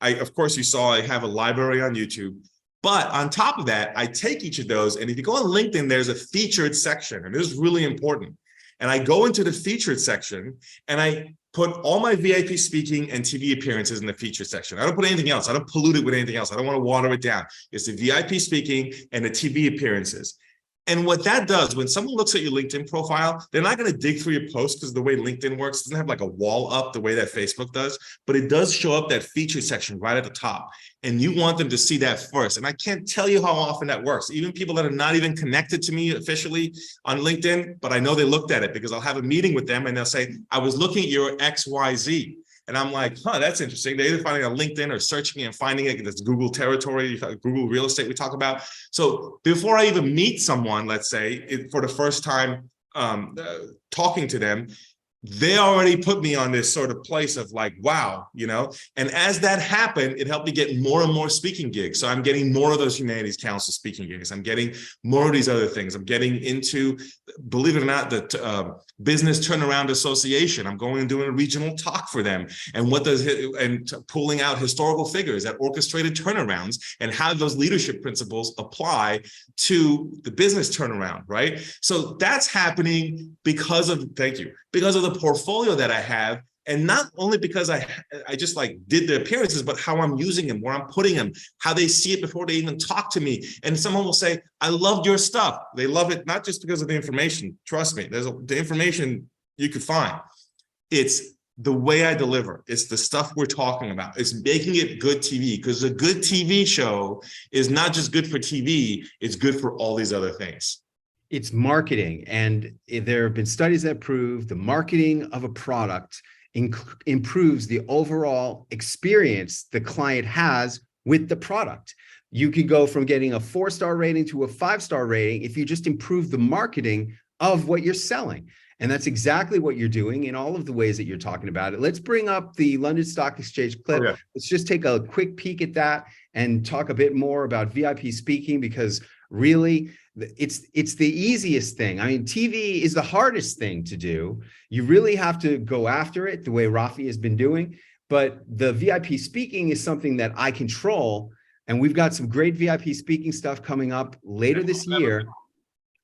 Speaker 1: Of course, you saw I have a library on YouTube. But on top of that, I take each of those. And if you go on LinkedIn, there's a featured section. And this is really important. And I go into the featured section and I put all my VIP speaking and TV appearances in the featured section. I don't put anything else. I don't pollute it with anything else. I don't want to water it down. It's the VIP speaking and the TV appearances. And what that does, when someone looks at your LinkedIn profile, they're not going to dig through your posts, because the way LinkedIn works, it doesn't have like a wall up the way that Facebook does, but it does show up that featured section right at the top. And you want them to see that first. And I can't tell you how often that works. Even people that are not even connected to me officially on LinkedIn, but I know they looked at it, because I'll have a meeting with them and they'll say, I was looking at your XYZ. And I'm like, that's interesting. They're either finding it on LinkedIn or searching it and finding it. That's Google territory, Google real estate we talk about. So before I even meet someone, let's say, for the first time talking to them, they already put me on this sort of place of like, wow, you know, and as that happened, it helped me get more and more speaking gigs. So I'm getting more of those Humanities Council speaking gigs. I'm getting more of these other things. I'm getting into, believe it or not, the Business Turnaround Association. I'm going and doing a regional talk for them, and pulling out historical figures that orchestrated turnarounds and how those leadership principles apply to the business turnaround, right? So that's happening because of, thank you, because of the portfolio that I have, and not only because I just like did the appearances, but how I'm using them, where I'm putting them, how they see it before they even talk to me. And someone will say, I loved your stuff. They love it, not just because of the information. Trust me, the information you could find. It's the way I deliver. It's the stuff we're talking about. It's making it good TV, because a good TV show is not just good for TV, it's good for all these other things.
Speaker 2: It's marketing, and there have been studies that prove the marketing of a product improves the overall experience the client has with the product. You could go from getting a 4-star rating to a 5-star rating if you just improve the marketing of what you're selling. And that's exactly what you're doing in all of the ways that you're talking about it. Let's bring up the London Stock Exchange clip.
Speaker 1: Oh, yeah.
Speaker 2: Let's just take a quick peek at that and talk a bit more about VIP speaking, because really, it's the easiest thing. I mean, TV is the hardest thing to do. You really have to go after it the way Raffi has been doing. But the VIP speaking is something that I control. And we've got some great VIP speaking stuff coming up later this year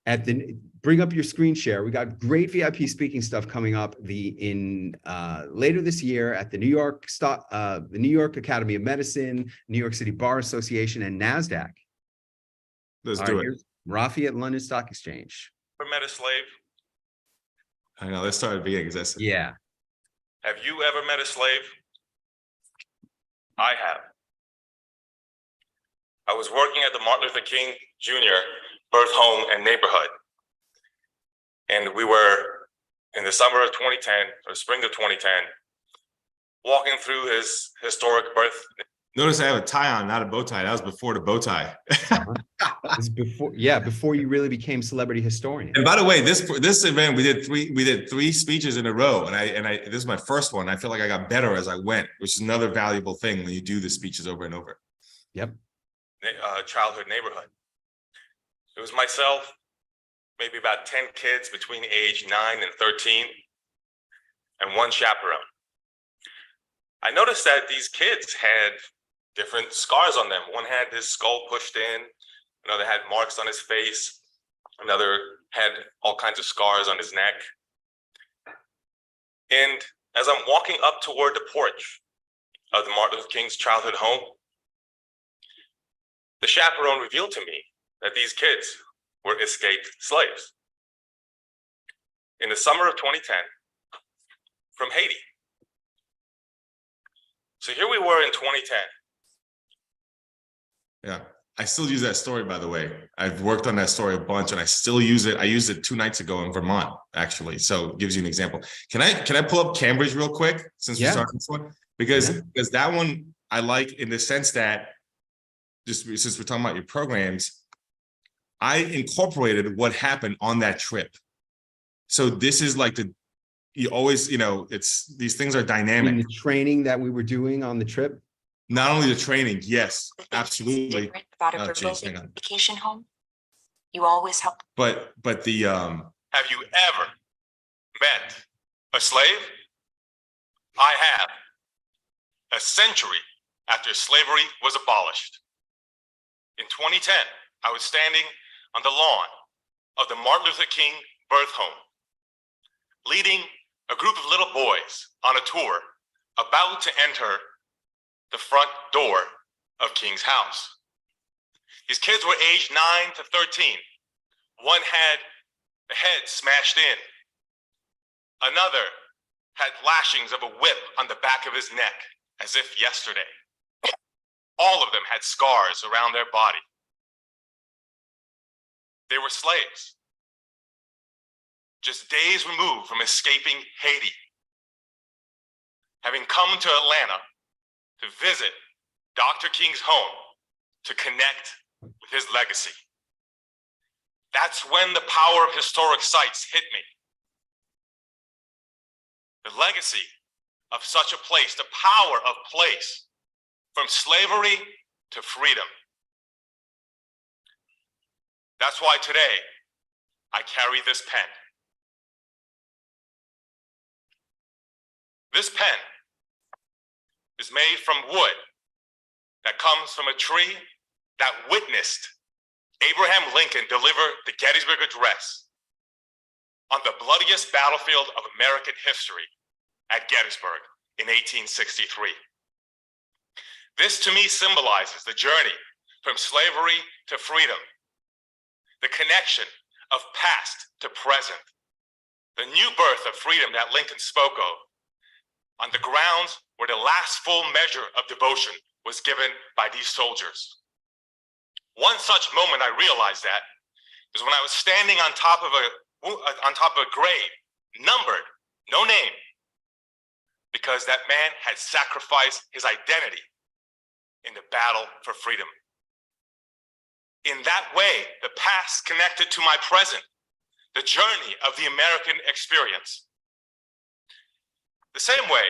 Speaker 2: at the, bring up your screen share. We got great VIP speaking stuff coming up later this year at the New York Academy of Medicine, New York City Bar Association, and NASDAQ.
Speaker 1: Let's do it.
Speaker 2: Raffi at London Stock Exchange.
Speaker 5: Ever met a slave?
Speaker 1: I know, let's start at the beginning.
Speaker 2: Yeah.
Speaker 5: Have you ever met a slave? I have. I was working at the Martin Luther King Jr. birth home and neighborhood. And we were in the summer of 2010 or spring of 2010, walking through his historic birth.
Speaker 1: Notice I have a tie on, not a bow tie. That was before the bow tie.
Speaker 2: It's before you really became celebrity historian.
Speaker 1: And by the way, this event we did three speeches in a row, and this is my first one. I feel like I got better as I went, which is another valuable thing when you do the speeches over and over.
Speaker 2: Yep.
Speaker 5: Childhood neighborhood. It was myself, maybe about 10 kids between age 9 and 13, and one chaperone. I noticed that these kids had different scars on them. One had his skull pushed in, another had marks on his face, another had all kinds of scars on his neck. And as I'm walking up toward the porch of the Martin Luther King's childhood home, the chaperone revealed to me that these kids were escaped slaves in the summer of 2010 from Haiti. So here we were in 2010.
Speaker 1: Yeah, I still use that story, by the way. I've worked on that story a bunch, and I still use it. I used it 2 nights ago in Vermont, actually. So it gives you an example. Can I pull up Cambridge real quick since we started this one? Because that one I like in the sense that, just since we're talking about your programs, I incorporated what happened on that trip. So this is like you always, these things are dynamic.
Speaker 2: In the training that we were doing on the trip.
Speaker 1: Not only the training, yes, absolutely.
Speaker 6: About a vacation home. You always help.
Speaker 1: But the
Speaker 5: Have you ever met a slave? I have. A century after slavery was abolished. In 2010, I was standing on the lawn of the Martin Luther King birth home, leading a group of little boys on a tour about to enter the front door of King's house. These kids were aged 9 to 13. One had the head smashed in. Another had lashings of a whip on the back of his neck, as if yesterday. All of them had scars around their body. They were slaves, just days removed from escaping Haiti, having come to Atlanta to visit Dr. King's home to connect with his legacy. That's when the power of historic sites hit me. the legacy of such a place, the power of place, from slavery to freedom. That's why today I carry this pen. This pen is made from wood that comes from a tree that witnessed Abraham Lincoln deliver the Gettysburg Address on the bloodiest battlefield of American history at Gettysburg in 1863. This to me symbolizes the journey from slavery to freedom, the connection of past to present, the new birth of freedom that Lincoln spoke of on the grounds where the last full measure of devotion was given by these soldiers. One such moment I realized that is when I was standing on top of a grave, numbered, no name, because that man had sacrificed his identity in the battle for freedom. In that way, the past connected to my present, the journey of the American experience. The same way,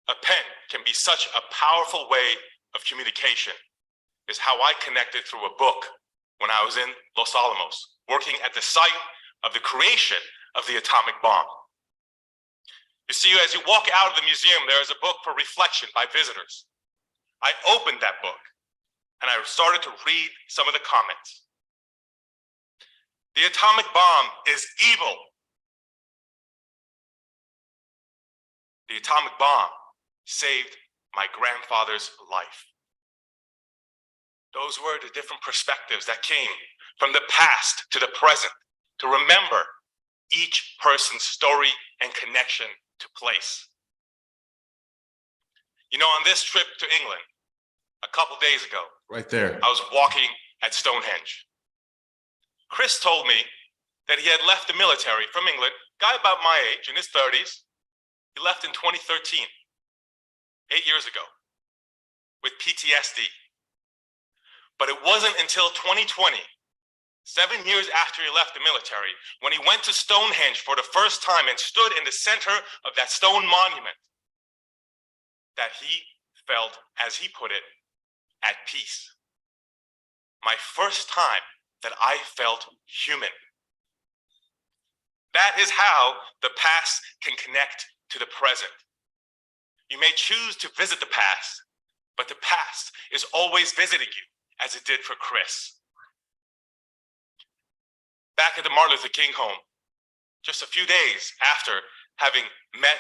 Speaker 5: a pen can be such a powerful way of communication is how I connected through a book when I was in Los Alamos, working at the site of the creation of the atomic bomb. You see, as you walk out of the museum, there is a book for reflection by visitors. I opened that book and I started to read some of the comments. The atomic bomb is evil. The atomic bomb saved my grandfather's life. Those were the different perspectives that came from the past to the present to remember each person's story and connection to place. You know, on this trip to England, a couple days ago,
Speaker 1: Right there.
Speaker 5: I was walking at Stonehenge. Chris told me that he had left the military from England, guy about my age, in his 30s. He left in 2013, 8 years ago, with PTSD. But it wasn't until 2020, 7 years after he left the military, when he went to Stonehenge for the first time and stood in the center of that stone monument, that he felt, as he put it, at peace. My first time that I felt human. That is how the past can connect to the present. You may choose to visit the past, but the past is always visiting you, as it did for Chris. Back at the Martin Luther King home, just a few days after having met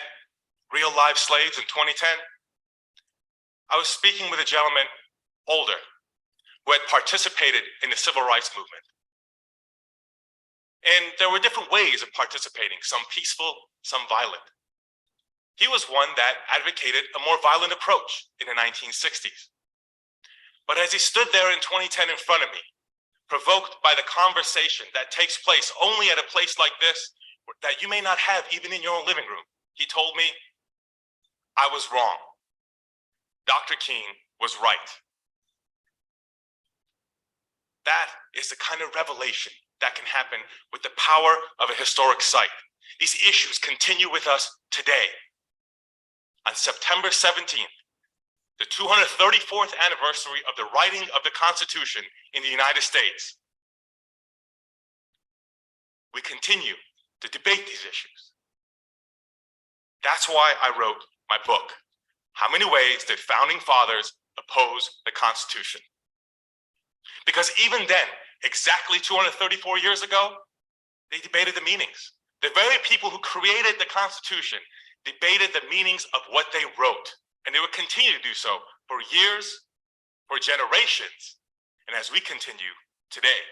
Speaker 5: real live slaves in 2010, I was speaking with a gentleman older who had participated in the civil rights movement. And there were different ways of participating, some peaceful, some violent. He was one that advocated a more violent approach in the 1960s. But as he stood there in 2010 in front of me, provoked by the conversation that takes place only at a place like this, that you may not have even in your own living room, he told me, I was wrong. Dr. King was right. That is the kind of revelation that can happen with the power of a historic site. These issues continue with us today. On September 17th, the 234th anniversary of the writing of the Constitution in the United States, we continue to debate these issues. That's why I wrote my book, How Many Ways Did Founding Fathers Oppose the Constitution? Because even then, exactly 234 years ago, they debated the meanings. The very people who created the Constitution debated the meanings of what they wrote, and they will continue to do so for years, for generations, and as we continue today,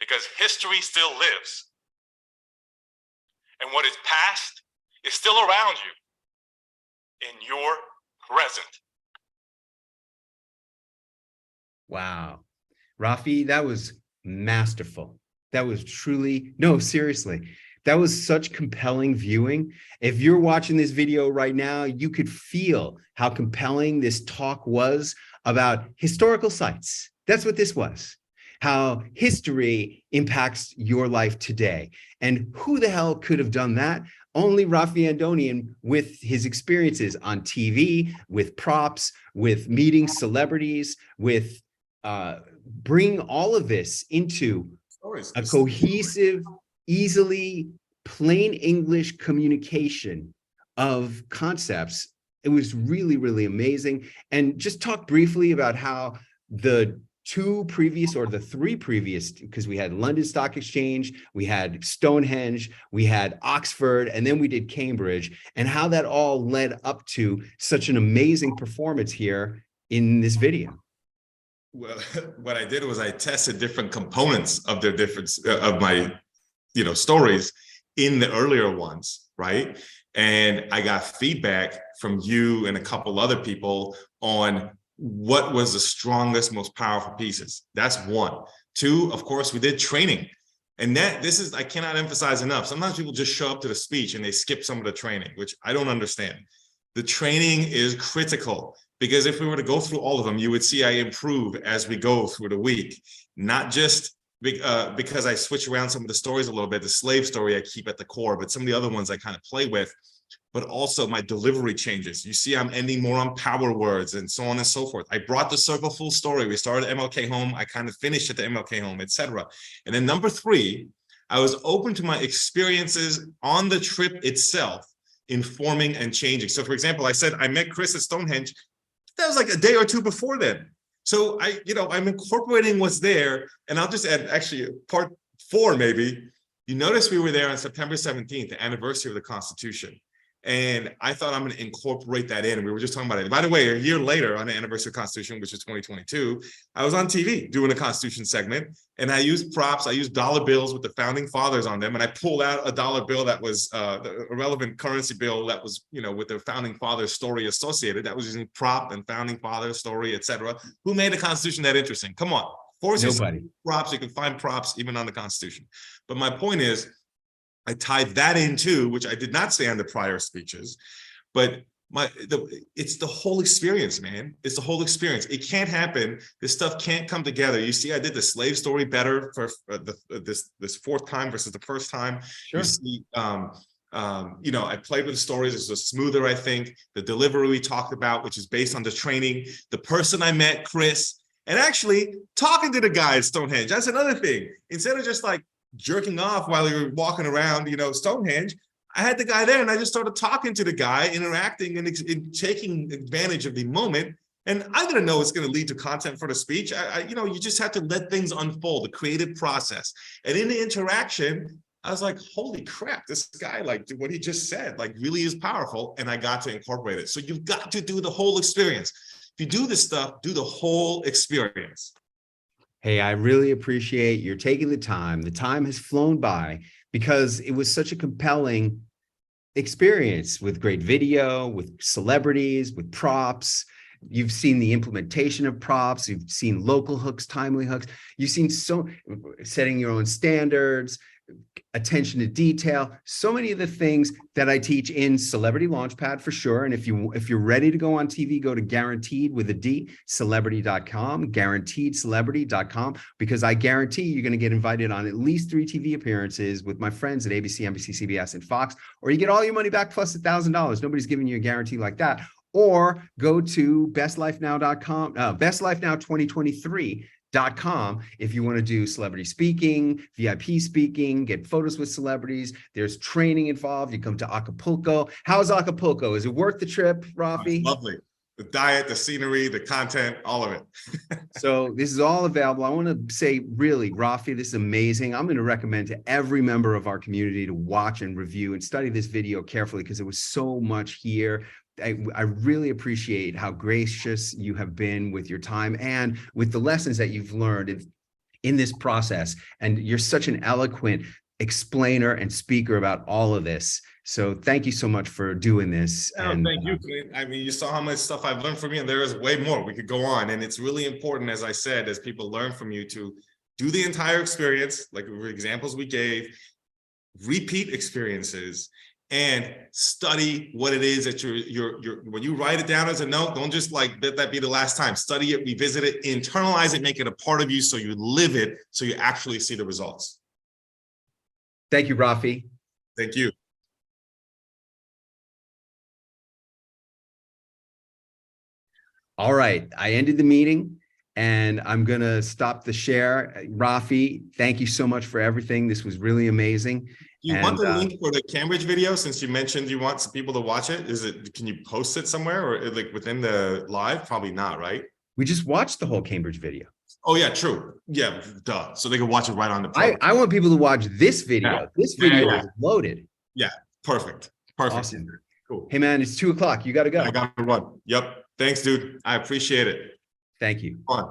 Speaker 5: because history still lives. And what is past is still around you in your present.
Speaker 2: Wow. Raffi, that was masterful. That was truly, no, seriously, that was such compelling viewing. If you're watching this video right now, you could feel how compelling this talk was about historical sites. That's what this was. how history impacts your life today. And who the hell could have done that? Only Raffi Andonian, with his experiences on TV, with props, with meeting celebrities, with bring all of this into a cohesive, easily plain English communication of concepts. It was really, really amazing. And just talk briefly about how the two previous, or the three previous, because we had London Stock Exchange, we had Stonehenge, we had Oxford, and then we did Cambridge, and how that all led up to such an amazing performance here in this video.
Speaker 1: Well, what I did was I tested different components of their different of my, stories in the earlier ones, right? And I got feedback from you and a couple other people on what was the strongest, most powerful pieces. That's one. Two, of course, we did training. And this is, I cannot emphasize enough. Sometimes people just show up to the speech and they skip some of the training, which I don't understand. The training is critical, because if we were to go through all of them, you would see I improve as we go through the week, not just because I switch around some of the stories a little bit. The slave story I keep at the core, but some of the other ones I kind of play with, but also my delivery changes. You see, I'm ending more on power words and so on and so forth. I brought the circle full story. We started at MLK home. I kind of finished at the MLK home, etc. And then number three, I was open to my experiences on the trip itself, informing and changing. So for example, I said, I met Chris at Stonehenge. That was like a day or two before then. So I'm incorporating what's there. And I'll just add actually part 4, maybe. You notice we were there on September 17th, the anniversary of the Constitution. And I thought I'm going to incorporate that in. And we were just talking about it. By the way, a year later on the anniversary of the Constitution, which is 2022, I was on TV doing a Constitution segment, and I used props. I used dollar bills with the founding fathers on them. And I pulled out a dollar bill that was a relevant currency bill that was, with the founding fathers story associated. That was using prop and founding fathers story, etc. Who made the Constitution that interesting? Come on. Force
Speaker 2: Nobody.
Speaker 1: Props. You can find props even on the Constitution. But my point is, I tied that in too, which I did not say on the prior speeches, but it's the whole experience, man. It's the whole experience. It can't happen. This stuff can't come together. You see, I did the slave story better for this fourth time versus the first time.
Speaker 2: Sure.
Speaker 1: You see, I played with the stories. It was smoother, I think. The delivery we talked about, which is based on the training, the person I met, Chris, and actually talking to the guy at Stonehenge. That's another thing. Instead of just like jerking off while you're walking around, Stonehenge, I had the guy there and I just started talking to the guy, interacting and taking advantage of the moment. And I didn't know it's going to lead to content for the speech. You just have to let things unfold, the creative process. And in the interaction, I was like, holy crap, this guy, like what he just said, like really is powerful. And I got to incorporate it. So you've got to do the whole experience. If you do this stuff, do the whole experience.
Speaker 2: Hey, I really appreciate you're taking the time. The time has flown by because it was such a compelling experience with great video, with celebrities, with props. You've seen the implementation of props. You've seen local hooks, timely hooks. You've seen setting your own standards, attention to detail, so many of the things that I teach in Celebrity Launchpad for sure. And if you're ready to go on TV, go to Guaranteed with a D, celebrity.com, guaranteedcelebrity.com, because I guarantee you're going to get invited on at least 3 TV appearances with my friends at ABC, NBC, CBS, and Fox, or you get all your money back plus $1,000. Nobody's giving you a guarantee like that. Or go to bestlifenow.com, bestlifenow2023.com if you want to do celebrity speaking, VIP speaking, get photos with celebrities. There's training involved. You come to Acapulco. How's Acapulco? Is it worth the trip, Raffi?
Speaker 1: Lovely. The diet, the scenery, the content, all of it.
Speaker 2: So this is all available. I want to say, really, Raffi, this is amazing. I'm going to recommend to every member of our community to watch and review and study this video carefully because there was so much here. I really appreciate how gracious you have been with your time and with the lessons that you've learned in this process. And you're such an eloquent explainer and speaker about all of this. So thank you so much for doing this.
Speaker 1: Thank you, Clint. I mean, you saw how much stuff I've learned from you, and there is way more. We could go on. And it's really important, as I said, as people learn from you, to do the entire experience, like the examples we gave, repeat experiences, and study what it is that you're when you write it down as a note, don't just like let that be the last time. Study it, revisit it, internalize it, make it a part of you so you live it, so you actually see the results.
Speaker 2: Thank you, Raffi.
Speaker 1: Thank you.
Speaker 2: All right, I ended the meeting and I'm gonna stop the share. Raffi, thank you so much for everything. This was really amazing.
Speaker 1: You want the link for the Cambridge video, since you mentioned you want some people to watch it? Can you post it somewhere or like within the live? Probably not, right?
Speaker 2: We just watched the whole Cambridge video.
Speaker 1: Oh yeah, true. Yeah, duh. So they can watch it right on the program.
Speaker 2: I want people to watch this video.
Speaker 1: Yeah.
Speaker 2: This video
Speaker 1: Yeah.
Speaker 2: is loaded.
Speaker 1: Yeah, perfect. Perfect.
Speaker 2: Awesome.
Speaker 1: Cool.
Speaker 2: Hey man, it's 2 o'clock. You gotta go.
Speaker 1: I got to run. Yep. Thanks, dude. I appreciate it.
Speaker 2: Thank you.
Speaker 1: Fun.